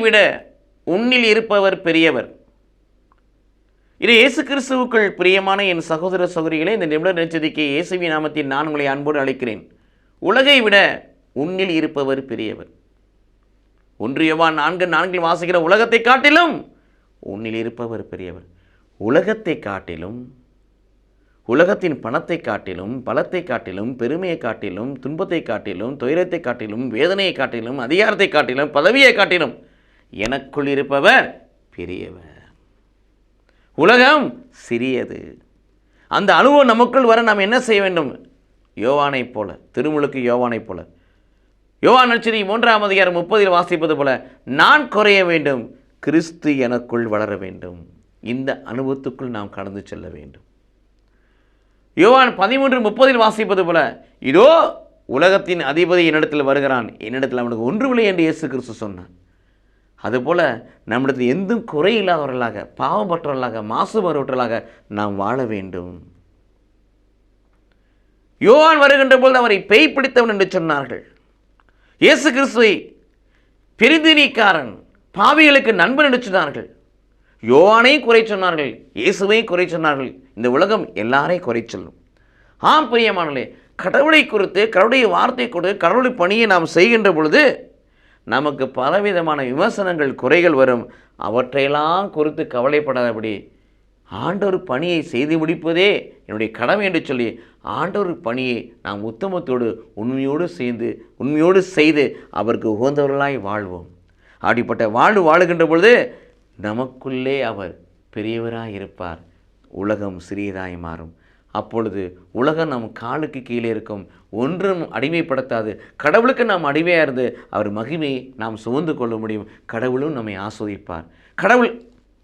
விட உன்னில் இருப்பவர் பெரியவர். இது இயேசு கிறிஸ்துவுக்குள் பிரியமான என் சகோதர சகோதரிகளே, இந்த நிமிட நெச்சதிக்கு இயேசுவின் நாமத்தில் நான் உங்களை அன்போடு அழைக்கிறேன். உலகை விட உன்னில் இருப்பவர் பெரியவர். 1 யோவான் 4:4 வாசிக்கிற உலகத்தை காட்டிலும் உன்னில் இருப்பவர் பெரியவர். உலகத்தை காட்டிலும், உலகத்தின் பணத்தை காட்டிலும், பலத்தை காட்டிலும், பெருமையை காட்டிலும், துன்பத்தை காட்டிலும், துயரத்தை காட்டிலும், வேதனையை காட்டிலும், அதிகாரத்தை காட்டிலும், பதவியை காட்டிலும் எனக்குள் இருப்பவர் பெரியவர். உலகம் சிறியது. அந்த அனுபவம் நமக்குள் வர நாம் என்ன செய்ய வேண்டும்? யோவானைப் போல, திருமுழுக்கு யோவானைப் போல, யோவான் நற்செய்தி 3:30 வாசிப்பது போல, நான் குறைய வேண்டும், கிறிஸ்து எனக்குள் வளர வேண்டும். இந்த அனுபவத்துக்குள் நாம் கடந்து செல்ல வேண்டும். யோவான் 13:30 வாசிப்பது போல, இதோ உலகத்தின் அதிபதி என்னிடத்தில் வருகிறான், என்னிடத்தில் அவனுக்கு ஒன்றுமில்லை என்று இயேசு கிறிஸ்து சொன்னான். அதுபோல் நம்மிடத்தில் எந்தும் குறையில்லாதவர்களாக, பாவமற்றவர்களாக, மாசுபடுவர்களாக நாம் வாழ வேண்டும். யோவான் வருகின்ற பொழுது அவரை பேய் பிடித்தவன் என்று சொன்னார்கள். இயேசு கிறிஸ்துவை பெரிதினிக்காரன், பாவிகளுக்கு நண்பன் என்று சொன்னார்கள். யோவானையும் குறை சொன்னார்கள், இயேசுவையும் குறை சொன்னார்கள். இந்த உலகம் எல்லாரையும் குறை சொல்லும். ஆம் பிரியமானவர்களே, கடவுளை குறித்து, கடவுளுடைய வார்த்தை கொடுத்து, கடவுளுடைய பணியை நாம் செய்கின்ற பொழுது நமக்கு பலவிதமான விமர்சனங்கள், குறைகள் வரும். அவற்றையெல்லாம் குறித்து கவலைப்படாதபடி ஆண்டவர் பணியை செய்து முடிப்பதே என்னுடைய கடமை என்று சொல்லி ஆண்டவர் பணியை நாம் உத்தமத்தோடு உண்மையோடு செய்து அவருக்கு உகந்தவர்களாய் வாழ்வோம். அப்படிப்பட்ட வாழ்வு வாழுகின்ற பொழுது நமக்குள்ளே அவர் பெரியவராய் இருப்பார். உலகம் சிறியதாய் மாறும். அப்பொழுது உலகம் நம் காலுக்கு கீழே இருக்கும், ஒன்றும் அடிமைப்படுத்தாது. கடவுளுக்கு நாம் அடிமையாக இருந்து அவர் மகிமையை நாம் சுமந்து கொள்ள முடியும். கடவுளும் நம்மை ஆஸ்வதிப்பார். கடவுள்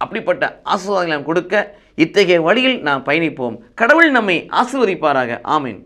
அப்படிப்பட்ட ஆசீர்வாதங்களை நாம் கொடுக்க இத்தகைய வழியில் நாம் பயணிப்போம். கடவுள் நம்மை ஆசீர்வதிப்பாராக. ஆமீன்.